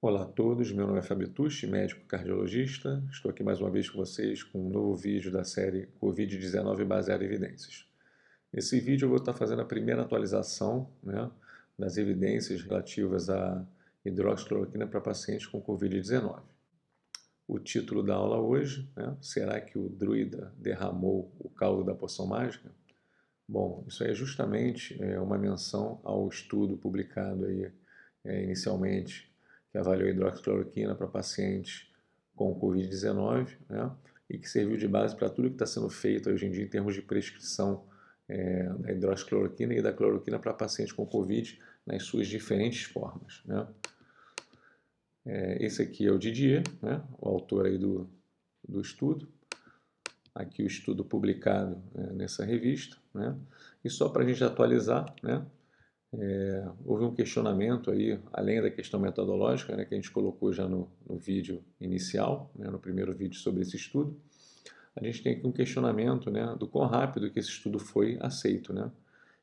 Olá a todos, meu nome é Fábio Tucci, médico cardiologista. Estou aqui mais uma vez com vocês com um novo vídeo da série Covid-19 baseado em evidências. Nesse vídeo eu vou estar fazendo a primeira atualização, das evidências relativas à hidroxicloroquina para pacientes com Covid-19. O título da aula hoje, será que o druida derramou o caldo da poção mágica? Bom, isso aí é justamente uma menção ao estudo publicado aí, inicialmente, que avaliou a hidroxicloroquina para pacientes com Covid-19, e que serviu de base para tudo que está sendo feito hoje em dia em termos de prescrição da hidroxicloroquina e da cloroquina para pacientes com Covid nas suas diferentes formas. Esse aqui é o Didier, o autor aí do estudo. Aqui o estudo publicado nessa revista, E só para a gente atualizar, houve um questionamento aí, além da questão metodológica, que a gente colocou já no vídeo inicial, no primeiro vídeo sobre esse estudo. A gente tem aqui um questionamento, do quão rápido que esse estudo foi aceito,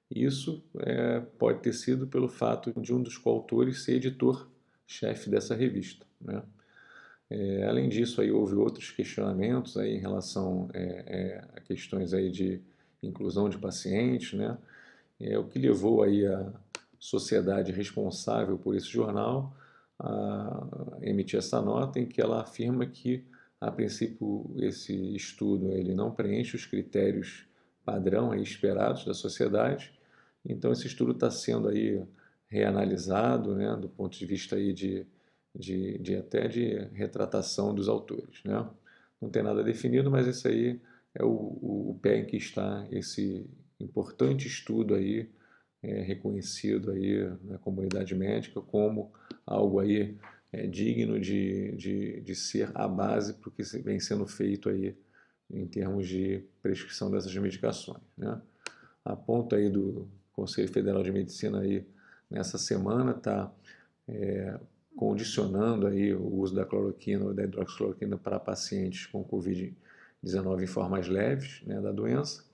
Isso pode ter sido pelo fato de um dos coautores ser editor-chefe dessa revista, Além disso, aí houve outros questionamentos aí em relação a questões aí de inclusão de pacientes, o que levou aí a sociedade responsável por esse jornal a emitir essa nota em que ela afirma que, a princípio, esse estudo ele não preenche os critérios padrão aí esperados da sociedade. Então, esse estudo está sendo aí reanalisado, do ponto de vista aí até de retratação dos autores, Não tem nada definido, mas esse aí é o pé em que está esse importante estudo aí, reconhecido aí na comunidade médica como algo aí digno de ser a base para o que vem sendo feito aí em termos de prescrição dessas medicações, A ponto aí do Conselho Federal de Medicina aí nessa semana está condicionando aí o uso da cloroquina ou da hidroxicloroquina para pacientes com Covid-19 em formas leves, da doença,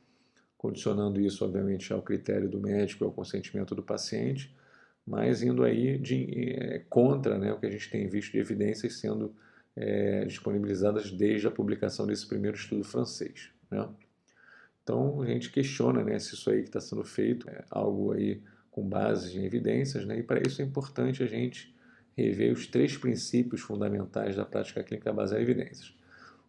condicionando isso, obviamente, ao critério do médico e ao consentimento do paciente, mas indo aí contra o que a gente tem visto de evidências sendo disponibilizadas desde a publicação desse primeiro estudo francês, Então, a gente questiona se isso aí que está sendo feito é algo aí com base em evidências, e para isso é importante a gente rever os três princípios fundamentais da prática clínica baseada em evidências.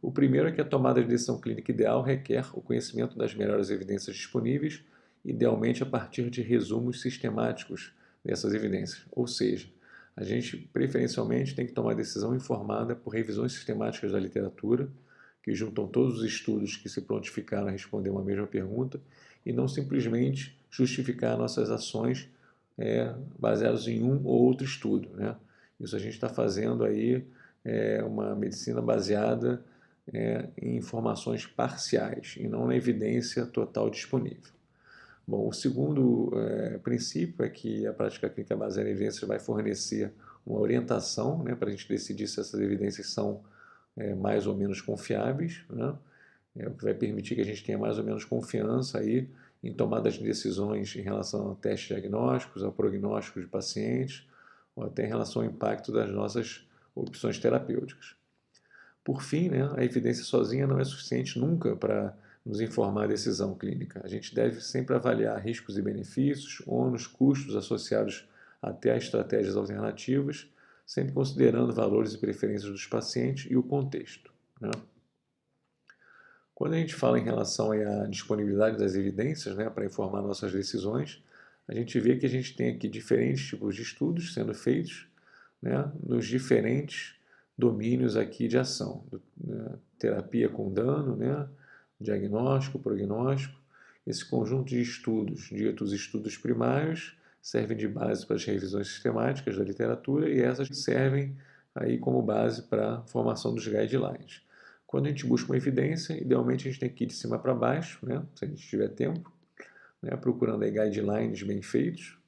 O primeiro é que a tomada de decisão clínica ideal requer o conhecimento das melhores evidências disponíveis, idealmente a partir de resumos sistemáticos dessas evidências. Ou seja, a gente preferencialmente tem que tomar decisão informada por revisões sistemáticas da literatura, que juntam todos os estudos que se prontificaram a responder uma mesma pergunta, e não simplesmente justificar nossas ações baseadas em um ou outro estudo, Isso a gente está fazendo aí uma medicina baseada em informações parciais e não na evidência total disponível. Bom, o segundo princípio é que a prática clínica baseada em evidências vai fornecer uma orientação para a gente decidir se essas evidências são mais ou menos confiáveis, o que vai permitir que a gente tenha mais ou menos confiança aí em tomadas de decisões em relação a testes diagnósticos, ao prognóstico de pacientes, ou até em relação ao impacto das nossas opções terapêuticas. Por fim, a evidência sozinha não é suficiente nunca para nos informar a decisão clínica. A gente deve sempre avaliar riscos e benefícios, ônus, custos associados até a estratégias alternativas, sempre considerando valores e preferências dos pacientes e o contexto. Quando a gente fala em relação à disponibilidade das evidências para informar nossas decisões, a gente vê que a gente tem aqui diferentes tipos de estudos sendo feitos nos diferentes domínios aqui de ação, terapia com dano, diagnóstico, prognóstico. Esse conjunto de estudos, ditos estudos primários, servem de base para as revisões sistemáticas da literatura e essas servem aí como base para a formação dos guidelines. Quando a gente busca uma evidência, idealmente a gente tem que ir de cima para baixo, se a gente tiver tempo, procurando aí guidelines bem feitos,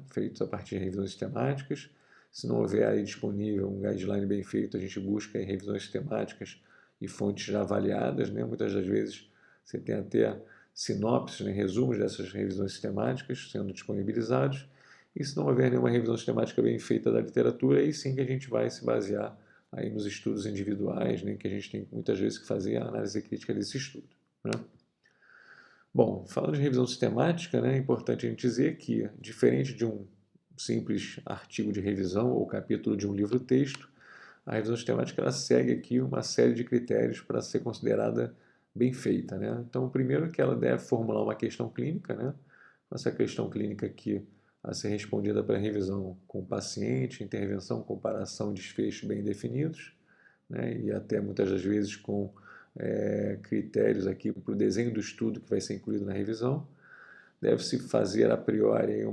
feitos a partir de revisões sistemáticas. Se não houver aí disponível um guideline bem feito, a gente busca aí revisões sistemáticas e fontes já avaliadas. Muitas das vezes você tem até sinopses, resumos dessas revisões sistemáticas sendo disponibilizados. e se não houver nenhuma revisão sistemática bem feita da literatura, aí sim que a gente vai se basear aí nos estudos individuais, né, que a gente tem muitas vezes que fazer a análise crítica desse estudo, né? Bom, falando de revisão sistemática, né, é importante a gente dizer que, diferente de um simples artigo de revisão ou capítulo de um livro-texto, a revisão sistemática ela segue aqui uma série de critérios para ser considerada bem feita, né? Então, o primeiro é que ela deve formular uma questão clínica, né? Essa questão clínica aqui a ser respondida pela revisão com o paciente, intervenção, comparação e desfecho bem definidos, né? E até muitas das vezes com critérios aqui para o desenho do estudo que vai ser incluído na revisão. Deve-se fazer a priori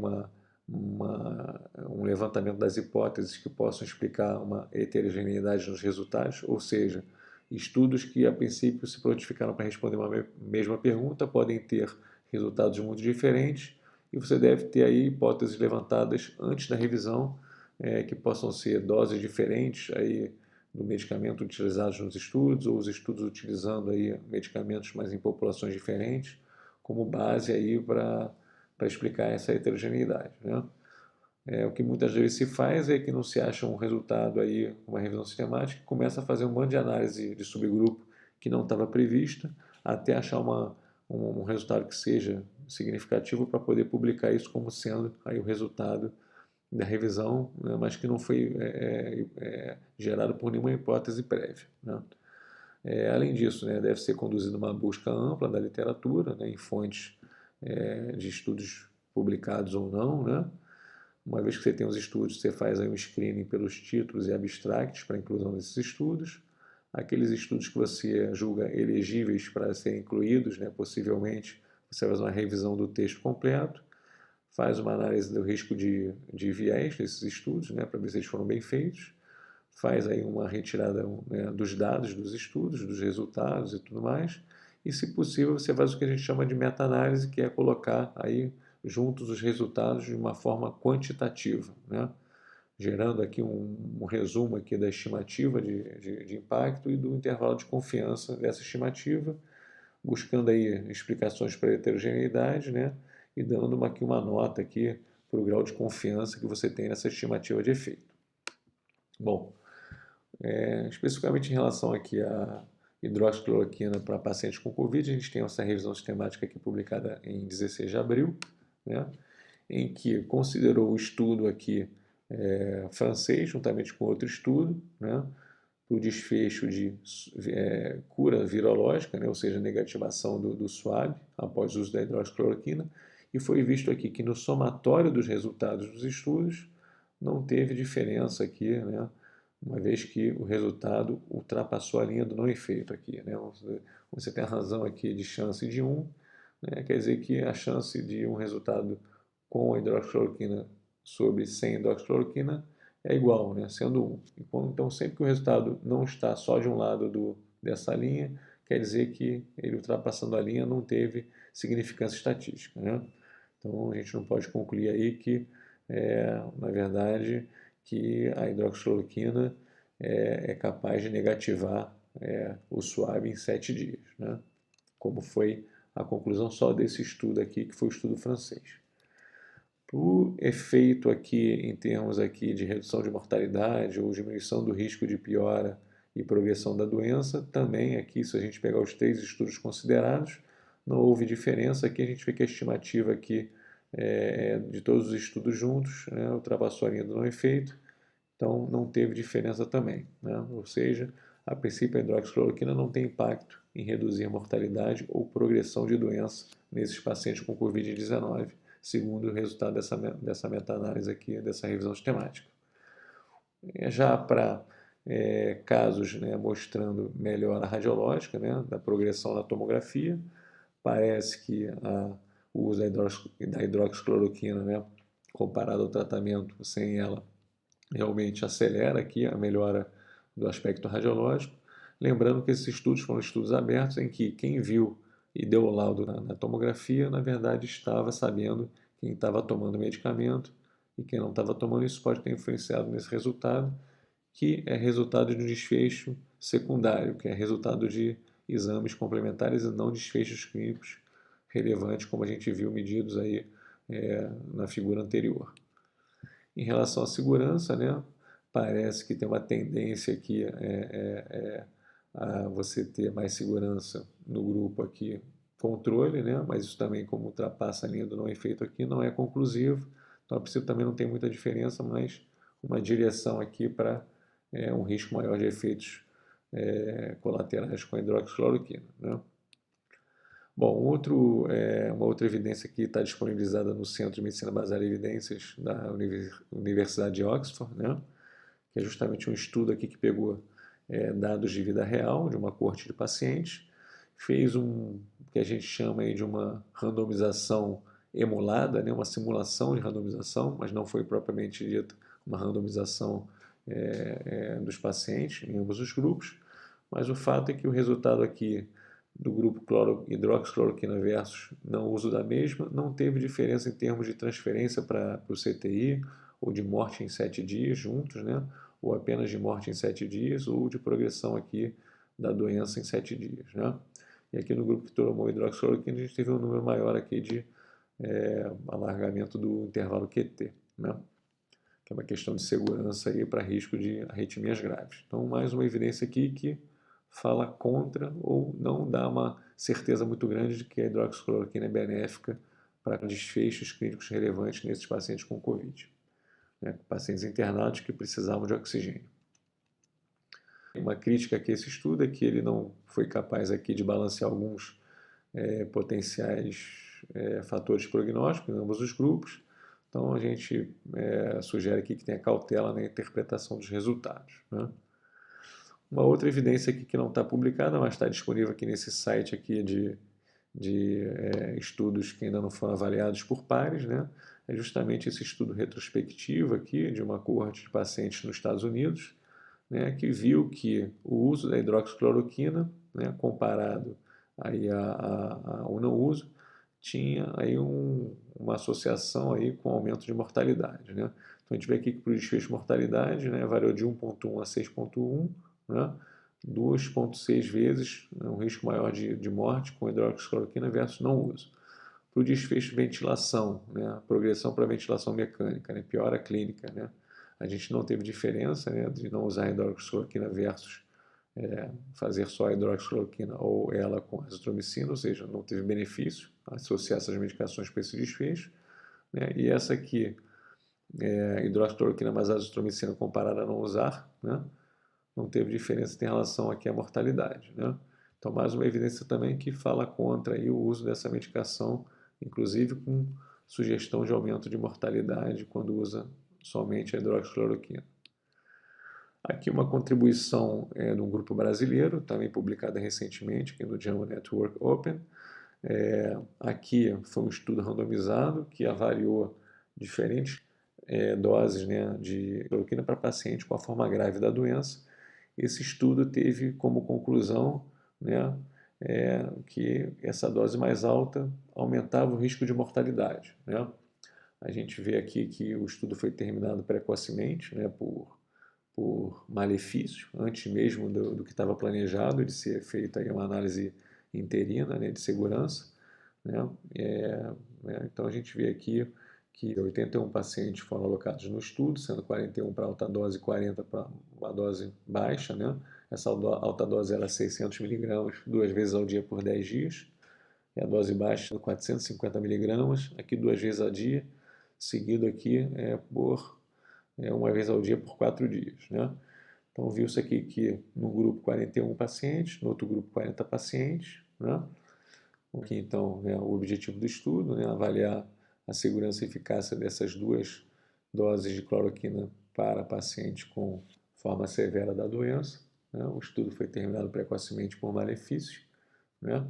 um levantamento das hipóteses que possam explicar uma heterogeneidade nos resultados, ou seja, estudos que a princípio se prontificaram para responder uma mesma pergunta podem ter resultados muito diferentes e você deve ter aí hipóteses levantadas antes da revisão que possam ser doses diferentes aí do medicamento utilizados nos estudos ou os estudos utilizando aí medicamentos mas em populações diferentes como base aí para explicar essa heterogeneidade, né? O que muitas vezes se faz é que não se acha um resultado aí, uma revisão sistemática, começa a fazer um monte de análise de subgrupo que não estava prevista, até achar um resultado que seja significativo para poder publicar isso como sendo aí o resultado da revisão, né, mas que não foi gerado por nenhuma hipótese prévia, né? Além disso, né, deve ser conduzida uma busca ampla da literatura, né, em fontes de estudos publicados ou não, né? Uma vez que você tem os estudos, você faz aí um screening pelos títulos e abstracts para a inclusão desses estudos. Aqueles estudos que você julga elegíveis para serem incluídos, né, possivelmente, você faz uma revisão do texto completo, faz uma análise do risco de viés desses estudos, né, para ver se eles foram bem feitos, faz aí uma retirada, né, dos dados dos estudos, dos resultados e tudo mais, e se possível você faz o que a gente chama de meta-análise, que é colocar aí juntos os resultados de uma forma quantitativa, né? Gerando aqui um resumo aqui da estimativa de impacto e do intervalo de confiança dessa estimativa, buscando aí explicações para a heterogeneidade, né? E dando aqui uma nota aqui para o grau de confiança que você tem nessa estimativa de efeito. Bom, especificamente em relação aqui à hidroxicloroquina para pacientes com Covid, a gente tem essa revisão sistemática aqui publicada em 16 de abril, né, em que considerou o estudo aqui francês, juntamente com outro estudo, né, para o desfecho de cura virológica, né, ou seja, negativação do SWAB após o uso da hidroxicloroquina, e foi visto aqui que no somatório dos resultados dos estudos não teve diferença aqui, né, uma vez que o resultado ultrapassou a linha do não efeito aqui, né? Você tem a razão aqui de chance de 1, né? Quer dizer que a chance de um resultado com a hidroxicloroquina sobre sem hidroxicloroquina é igual, né? Sendo 1. Então, sempre que o resultado não está só de um lado dessa linha, quer dizer que ele ultrapassando a linha não teve significância estatística, né? Então, a gente não pode concluir aí que, na verdade, que a hidroxicloroquina é capaz de negativar o SWAB em 7 dias, né? Como foi a conclusão só desse estudo aqui, que foi o estudo francês. O efeito aqui, em termos aqui de redução de mortalidade ou diminuição do risco de piora e progressão da doença, também aqui, se a gente pegar os 3 estudos considerados, não houve diferença. Aqui a gente vê que a estimativa aqui de todos os estudos juntos, né, ultrapassou a linha do não efeito, então não teve diferença também, né? Ou seja, a princípio a hidroxicloroquina não tem impacto em reduzir a mortalidade ou progressão de doença nesses pacientes com Covid-19, segundo o resultado dessa meta-análise aqui, dessa revisão sistemática. Já para casos, né, mostrando melhora radiológica, né, da progressão na tomografia, parece que o uso da hidroxicloroquina, né, comparado ao tratamento sem ela, realmente acelera aqui a melhora do aspecto radiológico. Lembrando que esses estudos foram estudos abertos em que quem viu e deu o laudo na tomografia, na verdade estava sabendo quem estava tomando medicamento e quem não estava tomando. Isso pode ter influenciado nesse resultado, que é resultado de um desfecho secundário, que é resultado de exames complementares e não desfechos clínicos relevantes, como a gente viu medidos aí na figura anterior. Em relação à segurança, né, parece que tem uma tendência aqui a você ter mais segurança no grupo aqui controle, né, mas isso também, como ultrapassa a linha do não efeito aqui, não é conclusivo. Então, a princípio também não tem muita diferença, mas uma direção aqui para um risco maior de efeitos colaterais com a hidroxicloroquina, né? Bom, uma outra evidência que está disponibilizada no Centro de Medicina Baseada em Evidências da Universidade de Oxford, né? Que é justamente um estudo aqui que pegou dados de vida real de uma coorte de pacientes, fez que a gente chama aí de uma randomização emulada, né? Uma simulação de randomização, mas não foi propriamente dita uma randomização dos pacientes em ambos os grupos, mas o fato é que o resultado aqui do grupo hidroxicloroquina versus não uso da mesma, não teve diferença em termos de transferência para o CTI, ou de morte em 7 dias juntos, né? Ou apenas de morte em 7 dias, ou de progressão aqui da doença em 7 dias, né? E aqui no grupo que tomou hidroxicloroquina, a gente teve um número maior aqui de alargamento do intervalo QT, né? Que é uma questão de segurança aí para risco de arritmias graves. Então, mais uma evidência aqui que fala contra ou não dá uma certeza muito grande de que a hidroxicloroquina é benéfica para desfechos clínicos relevantes nesses pacientes com Covid, né, pacientes internados que precisavam de oxigênio. Uma crítica aqui a esse estudo é que ele não foi capaz aqui de balancear alguns potenciais fatores prognósticos em ambos os grupos. Então a gente sugere aqui que tenha cautela na interpretação dos resultados, né? Uma outra evidência aqui que não está publicada, mas está disponível aqui nesse site aqui de estudos que ainda não foram avaliados por pares, né? É justamente esse estudo retrospectivo aqui de uma coorte de pacientes nos Estados Unidos, né, que viu que o uso da hidroxicloroquina, né, comparado aí ao não uso, tinha aí uma associação aí com aumento de mortalidade, né? Então a gente vê aqui que para o desfecho de mortalidade, né, variou de 1,1 a 6,1, né, 2,6 vezes, né, um risco maior de morte com hidroxicloroquina versus não uso. Para o desfecho de ventilação, né, progressão para ventilação mecânica, né, piora clínica, né, a gente não teve diferença, né, de não usar hidroxicloroquina versus fazer só a hidroxicloroquina ou ela com azitromicina, ou seja, não teve benefício associar essas medicações para esse desfecho, né, e essa aqui, hidroxicloroquina mais azitromicina comparada a não usar, né, não teve diferença em relação aqui à mortalidade, né? Então, mais uma evidência também que fala contra aí o uso dessa medicação, inclusive com sugestão de aumento de mortalidade quando usa somente a hidroxicloroquina. Aqui uma contribuição de um grupo brasileiro, também publicada recentemente aqui no JAMA Network Open. Aqui foi um estudo randomizado que avaliou diferentes doses, né, de cloroquina para pacientes com a forma grave da doença. Esse estudo teve como conclusão, né, que essa dose mais alta aumentava o risco de mortalidade, né? A gente vê aqui que o estudo foi terminado precocemente, né, por malefício, antes mesmo do que estava planejado de ser feita aí uma análise interina, né, de segurança, né? Então a gente vê aqui que 81 pacientes foram alocados no estudo, sendo 41 para alta dose e 40 para uma dose baixa, né? Essa alta dose era 600 miligramas, 2 vezes ao dia por 10 dias, e a dose baixa 450 miligramas, aqui 2 vezes ao dia, seguido aqui por uma vez ao dia por 4 dias, né? Então viu-se aqui que no grupo 41 pacientes, no outro grupo 40 pacientes, né? Aqui então o objetivo do estudo, né, avaliar a segurança e eficácia dessas duas doses de cloroquina para pacientes com forma severa da doença, né? O estudo foi terminado precocemente por malefício, né?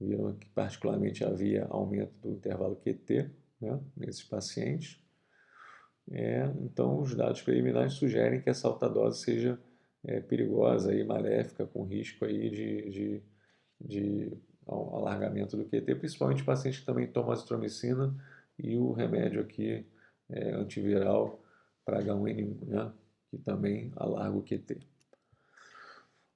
Viram que particularmente havia aumento do intervalo QT, né, nesses pacientes. Então os dados preliminares sugerem que essa alta dose seja perigosa e maléfica, com risco aí de alargamento do QT, principalmente pacientes que também tomam azitromicina e o remédio aqui antiviral para H1N1, né, que também alarga o QT.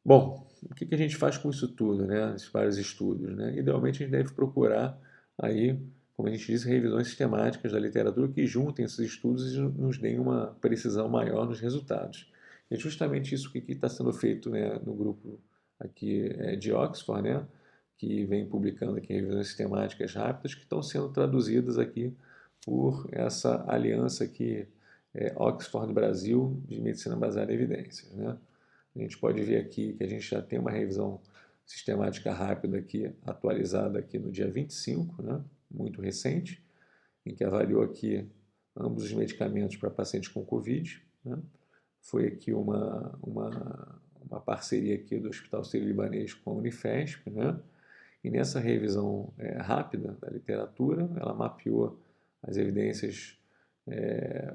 Bom, o que a gente faz com isso tudo, né, esses vários estudos, né? Idealmente a gente deve procurar aí como a gente disse, revisões sistemáticas da literatura que juntem esses estudos e nos deem uma precisão maior nos resultados. E é justamente isso que está sendo feito, né, no grupo aqui de Oxford, né, que vem publicando aqui revisões sistemáticas rápidas que estão sendo traduzidas aqui por essa aliança aqui, Oxford Brasil de Medicina Baseada em Evidências, né? A gente pode ver aqui que a gente já tem uma revisão sistemática rápida aqui, atualizada aqui no dia 25, né? Muito recente, em que avaliou aqui ambos os medicamentos para pacientes com Covid, né? Foi aqui uma parceria aqui do Hospital Sírio-Libanês com a Unifesp, né? E nessa revisão rápida da literatura, ela mapeou as evidências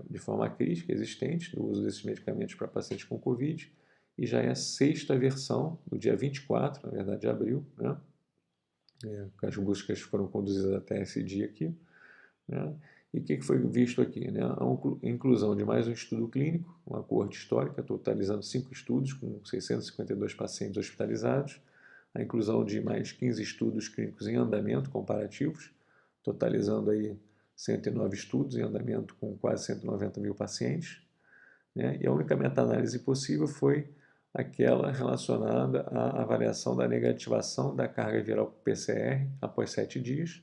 de forma crítica existentes do uso desses medicamentos para pacientes com Covid, e já é a sexta versão, no dia 24, na verdade, de abril, né? As buscas foram conduzidas até esse dia aqui, né? E o que foi visto aqui? Né? A inclusão de mais um estudo clínico, uma coorte histórica, totalizando 5 estudos com 652 pacientes hospitalizados, a inclusão de mais 15 estudos clínicos em andamento comparativos, totalizando aí 109 estudos em andamento com quase 190 mil pacientes, né? E a única meta-análise possível foi aquela relacionada à avaliação da negativação da carga viral PCR após 7 dias,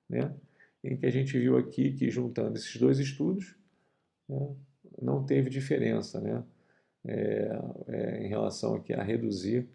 né? Em que a gente viu aqui que, juntando esses dois estudos, né, não teve diferença, né? Em relação aqui a reduzir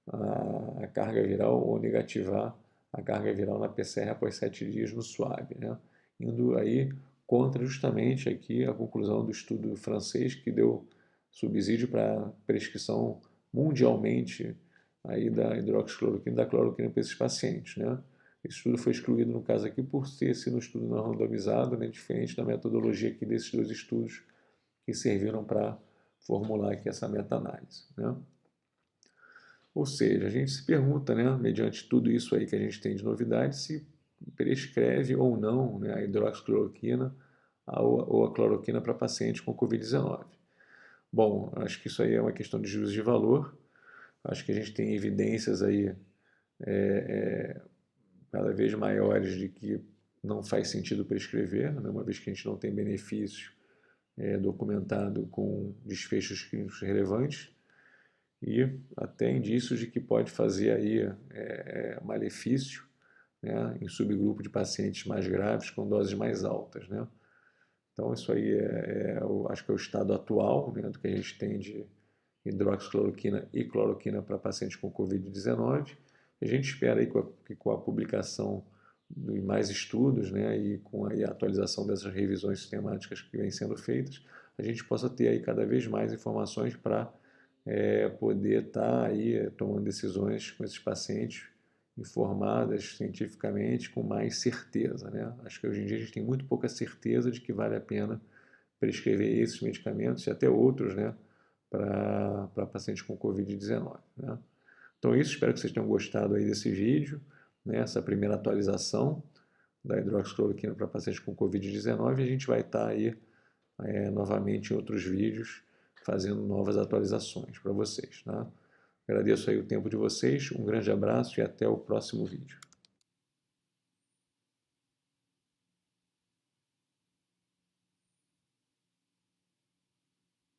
a carga viral ou negativar a carga viral na PCR após 7 dias no SWAB, né? Indo aí contra justamente aqui a conclusão do estudo francês que deu subsídio para prescrição mundialmente aí da hidroxicloroquina e da cloroquina para esses pacientes, né? Esse estudo foi excluído no caso aqui por ter sido um estudo não randomizado, né, diferente da metodologia aqui desses dois estudos que serviram para formular aqui essa meta-análise, né? Ou seja, a gente se pergunta, né, mediante tudo isso aí que a gente tem de novidade, se prescreve ou não, né, a hidroxicloroquina ou a cloroquina para pacientes com Covid-19. Bom, acho que isso aí é uma questão de juízo de valor. Acho que a gente tem evidências aí cada vez maiores de que não faz sentido prescrever, né, uma vez que a gente não tem benefício documentado com desfechos clínicos relevantes, e até indícios de que pode fazer aí malefício, né, em subgrupo de pacientes mais graves com doses mais altas, né? Então isso aí acho que é o estado atual, né, do que a gente tem de hidroxicloroquina e cloroquina para pacientes com Covid-19. A gente espera aí que com a publicação de mais estudos, né, e com a atualização dessas revisões sistemáticas que vêm sendo feitas, a gente possa ter aí cada vez mais informações para poder estar aí tomando decisões com esses pacientes informadas cientificamente com mais certeza, né? Acho que hoje em dia a gente tem muito pouca certeza de que vale a pena prescrever esses medicamentos e até outros, né, para pacientes com Covid-19, né? Então é isso, espero que vocês tenham gostado aí desse vídeo, né, essa primeira atualização da hidroxicloroquina para pacientes com Covid-19, e a gente vai estar aí novamente em outros vídeos fazendo novas atualizações para vocês, tá? Agradeço aí o tempo de vocês, um grande abraço e até o próximo vídeo.